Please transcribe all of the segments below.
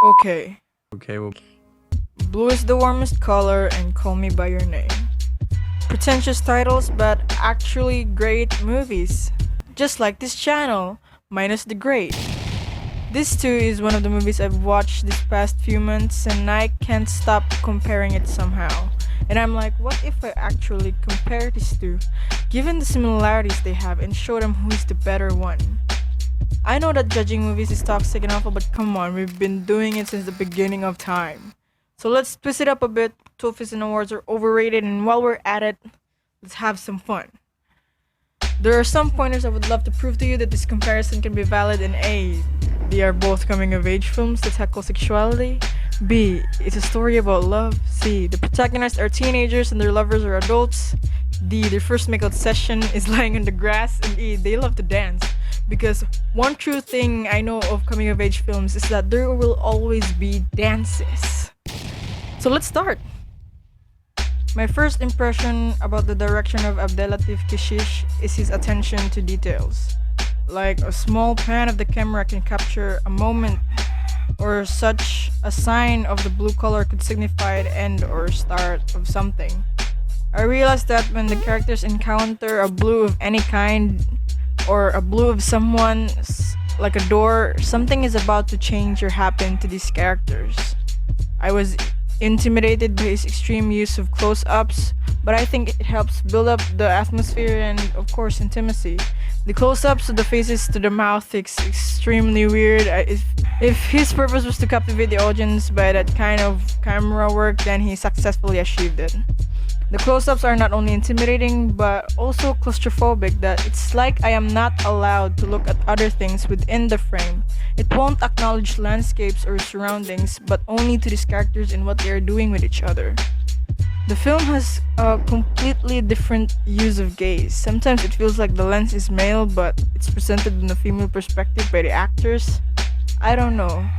Okay. Okay. Blue is the warmest color and Call Me By Your Name. Pretentious titles, but actually great movies. Just like this channel, minus the great. This too is one of the movies I've watched this past few months and I can't stop comparing it somehow. And I'm like, what if I actually compare these two, given the similarities they have, and show them who is the better one? I know that judging movies is toxic and awful, but come on, we've been doing it since the beginning of time. So let's twist it up a bit. Trophies and awards are overrated, and while we're at it, let's have some fun. There are some pointers I would love to prove to you that this comparison can be valid, and A, they are both coming of age films that tackle sexuality. B, it's a story about love. C, the protagonists are teenagers and their lovers are adults. D, their first makeout session is lying on the grass. And E, they love to dance. Because one true thing I know of coming of age films is that there will always be dances. So let's start. My first impression about the direction of Abdelatif Keshish is his attention to details. Like a small pan of the camera can capture a moment, or such a sign of the blue color could signify the end or start of something. I realized that when the characters encounter a blue of any kind, or a blue of someone, like a door, something is about to change or happen to these characters. I was intimidated by his extreme use of close-ups, but I think it helps build up the atmosphere and, of course, intimacy. The close-ups of the faces to the mouth is extremely weird. If his purpose was to captivate the audience by that kind of camera work, then he successfully achieved it. The close-ups are not only intimidating, but also claustrophobic, that it's like I am not allowed to look at other things within the frame. It won't acknowledge landscapes or surroundings, but only to these characters and what they are doing with each other. The film has a completely different use of gaze. Sometimes it feels like the lens is male, but it's presented in a female perspective by the actors. I don't know.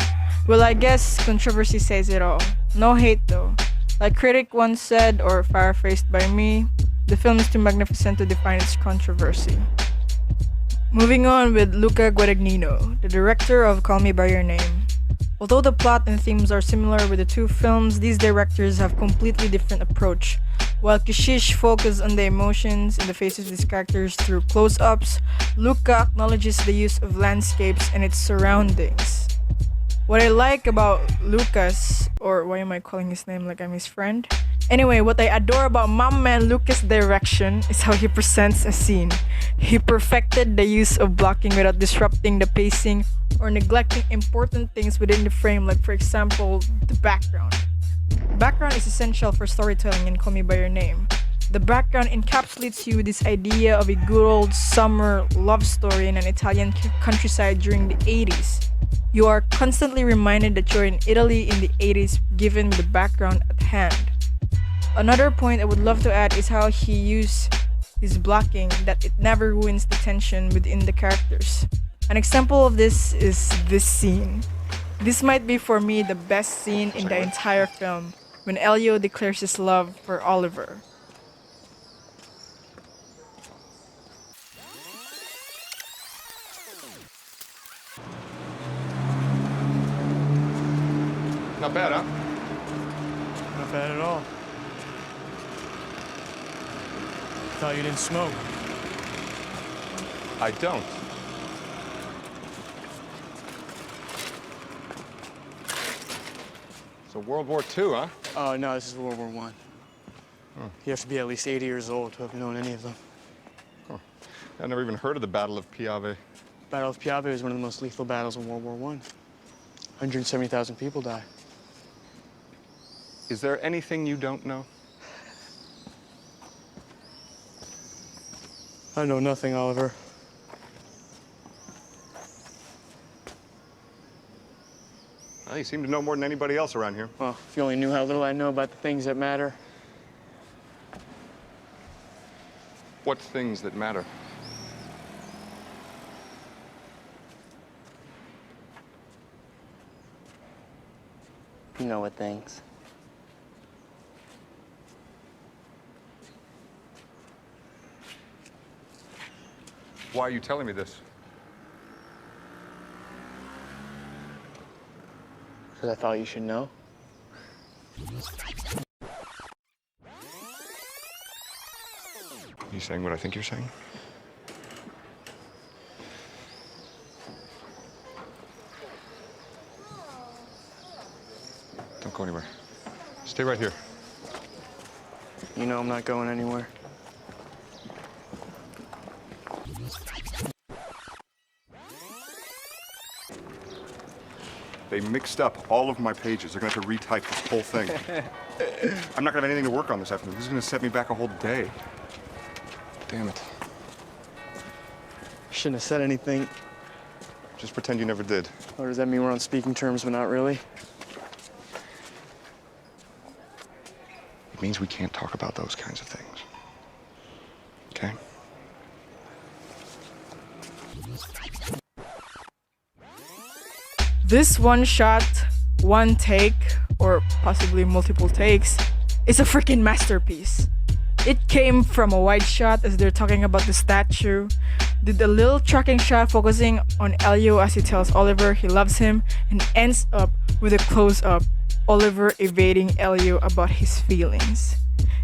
Well, I guess controversy says it all. No hate though. Like critic once said, or paraphrased by me, the film is too magnificent to define its controversy. Moving on with Luca Guadagnino, the director of Call Me By Your Name. Although the plot and themes are similar with the two films, these directors have completely different approach. While Kishish focuses on the emotions in the faces of these characters through close-ups, Luca acknowledges the use of landscapes and its surroundings. What I like about Lucas, or why am I calling his name like I'm his friend? Anyway, what I adore about my man Lucas' direction is how he presents a scene. He perfected the use of blocking without disrupting the pacing or neglecting important things within the frame, like for example, the background. Background is essential for storytelling in Call Me By Your Name. The background encapsulates you with this idea of a good old summer love story in an Italian countryside during the 80s. You are constantly reminded that you're in Italy in the 80s given the background at hand. Another point I would love to add is how he used his blocking, that it never ruins the tension within the characters. An example of this is this scene. This might be for me the best scene in the entire film, when Elio declares his love for Oliver. Not bad, huh? Not bad at all. Thought you didn't smoke. I don't. So World War II, huh? Oh, no, this is World War I. You have to be at least 80 years old to have known any of them. I never even heard of the Battle of Piave. Battle of Piave was one of the most lethal battles in World War I. 170,000 people died. Is there anything you don't know? I know nothing, Oliver. Well, you seem to know more than anybody else around here. Well, if you only knew how little I know about the things that matter. What things that matter? You know what things. Why are you telling me this? Because I thought you should know. You saying what I think you're saying? Don't go anywhere. Stay right here. You know I'm not going anywhere. They mixed up all of my pages. They're gonna have to retype this whole thing. I'm not gonna have anything to work on this afternoon. This is gonna set me back a whole day. Damn it. Shouldn't have said anything. Just pretend you never did. Or does that mean we're on speaking terms, but not really? It means we can't talk about those kinds of things. Okay? This one shot, one take, or possibly multiple takes, is a freaking masterpiece. It came from a wide shot as they're talking about the statue, did a little tracking shot focusing on Elio as he tells Oliver he loves him, and ends up with a close-up, Oliver evading Elio about his feelings.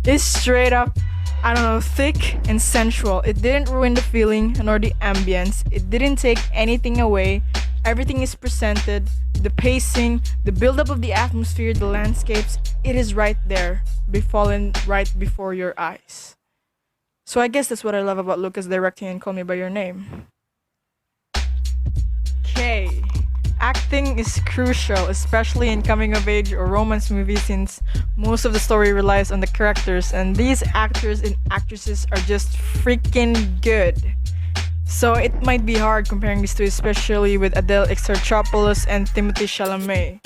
It's straight up, I don't know, thick and sensual. It didn't ruin the feeling nor the ambience. It didn't take anything away. Everything is presented, the pacing, the build-up of the atmosphere, the landscapes, it is right there, befallen right before your eyes. So I guess that's what I love about Lucas directing and Call Me By Your Name. Okay, acting is crucial, especially in coming-of-age or romance movies since most of the story relies on the characters and these actors and actresses are just freaking good. So it might be hard comparing these two, especially with Adele Exarchopoulos and Timothée Chalamet.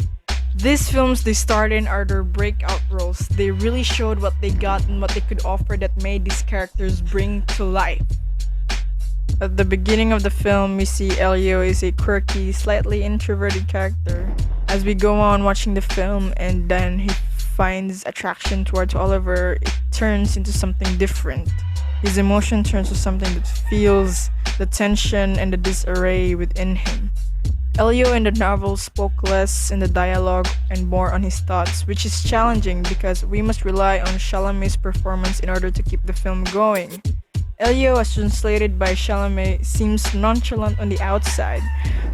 These films they starred in are their breakout roles. They really showed what they got and what they could offer that made these characters bring to life. At the beginning of the film, we see Elio is a quirky, slightly introverted character. As we go on watching the film and then he finds attraction towards Oliver, it turns into something different. His emotion turns to something that feels the tension and the disarray within him. Elio in the novel spoke less in the dialogue and more on his thoughts, which is challenging because we must rely on Chalamet's performance in order to keep the film going. Elio, as translated by Chalamet, seems nonchalant on the outside,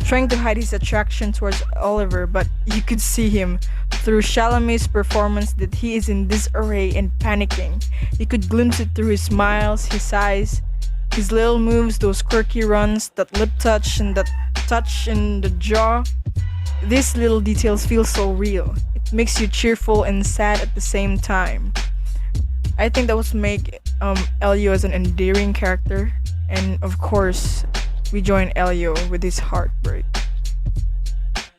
trying to hide his attraction towards Oliver, but you could see him through Chalamet's performance that he is in disarray and panicking. You could glimpse it through his smiles, his eyes, his little moves, those quirky runs, that lip touch and that touch in the jaw. These little details feel so real. It makes you cheerful and sad at the same time. I think that would make Elio as an endearing character, and of course, we join Elio with his heartbreak.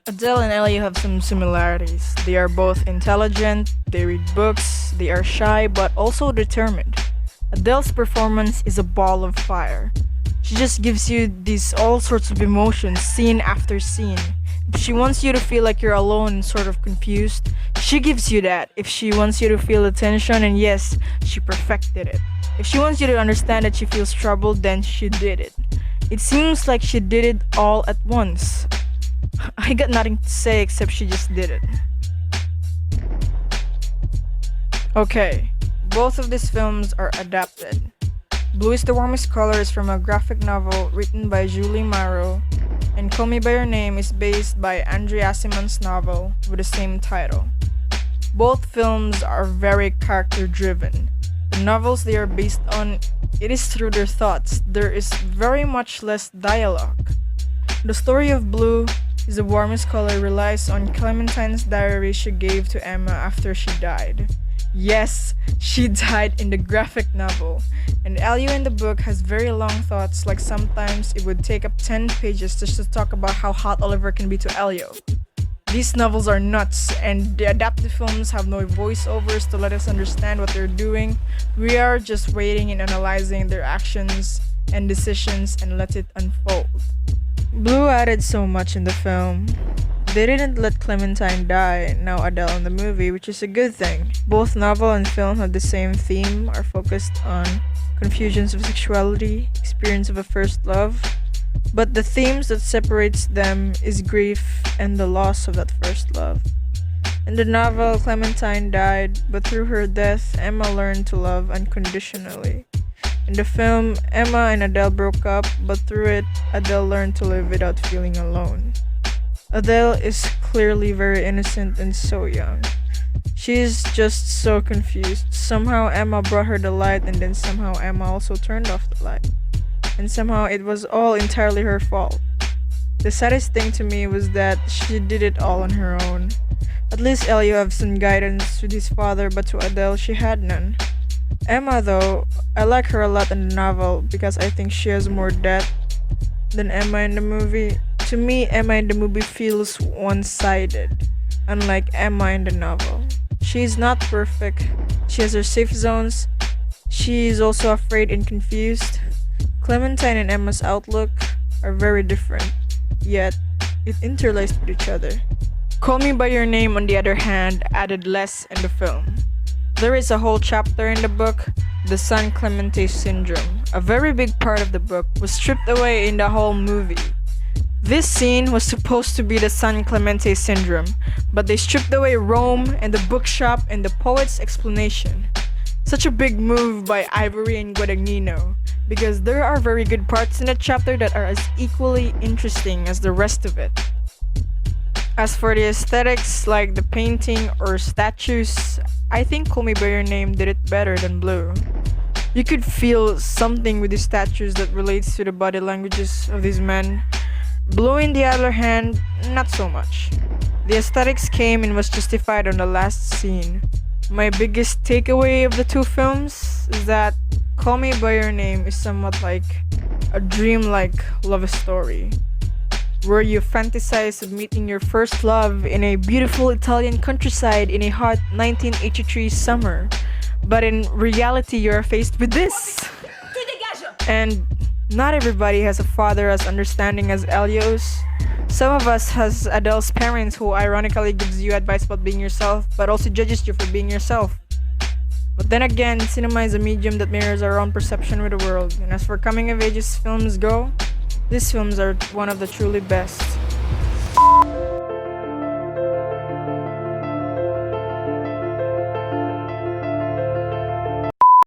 Adele and Elio have some similarities. They are both intelligent, they read books, they are shy but also determined. Adele's performance is a ball of fire. She just gives you these all sorts of emotions, scene after scene. If she wants you to feel like you're alone and sort of confused, she gives you that. If she wants you to feel the tension, and yes, she perfected it. If she wants you to understand that she feels troubled, then she did it. It seems like she did it all at once. I got nothing to say except she just did it. Okay, both of these films are adapted. Blue is the Warmest Color is from a graphic novel written by Julie Marrow, and Call Me By Your Name is based by Andre Asimon's novel with the same title. Both films are very character-driven. The novels they are based on, it is through their thoughts. There is very much less dialogue. The story of Blue is the Warmest Color relies on Clementine's diary she gave to Emma after she died. Yes, she died in the graphic novel, and Elio in the book has very long thoughts, like sometimes it would take up 10 pages just to talk about how hot Oliver can be to Elio. These novels are nuts, and the adapted films have no voiceovers to let us understand what they're doing. We are just waiting and analyzing their actions and decisions and let it unfold. Blue added so much in the film. They didn't let Clementine die, now Adele in the movie, which is a good thing. Both novel and film have the same theme, are focused on confusions of sexuality, experience of a first love. But the themes that separates them is grief and the loss of that first love. In the novel, Clementine died, but through her death, Emma learned to love unconditionally. In the film, Emma and Adele broke up, but through it, Adele learned to live without feeling alone. Adele is clearly very innocent and so young. She is just so confused. Somehow Emma brought her the light, and then somehow Emma also turned off the light. And somehow it was all entirely her fault. The saddest thing to me was that she did it all on her own. At least Elio had some guidance with his father, but to Adele she had none. Emma though, I like her a lot in the novel because I think she has more depth than Emma in the movie. To me, Emma in the movie feels one-sided, unlike Emma in the novel. She is not perfect. She has her safe zones. She is also afraid and confused. Clementine and Emma's outlook are very different, yet it interlaced with each other. Call Me By Your Name, on the other hand, added less in the film. There is a whole chapter in the book, the San Clemente Syndrome. A very big part of the book was stripped away in the whole movie. This scene was supposed to be the San Clemente Syndrome, but they stripped away Rome and the bookshop and the poet's explanation. Such a big move by Ivory and Guadagnino, because there are very good parts in the chapter that are as equally interesting as the rest of it. As for the aesthetics, like the painting or statues, I think Call Me By Your Name did it better than Blue. You could feel something with the statues that relates to the body languages of these men. Blue, in the other hand, not so much. The aesthetics came and was justified on the last scene. My biggest takeaway of the two films is that Call Me By Your Name is somewhat like a dreamlike love story, where you fantasize of meeting your first love in a beautiful Italian countryside in a hot 1983 summer. But in reality, you are faced with this. And not everybody has a father as understanding as Elio's. Some of us has Adele's parents who ironically gives you advice about being yourself, but also judges you for being yourself. But then again, cinema is a medium that mirrors our own perception with the world. And as for coming of ages films go, these films are one of the truly best.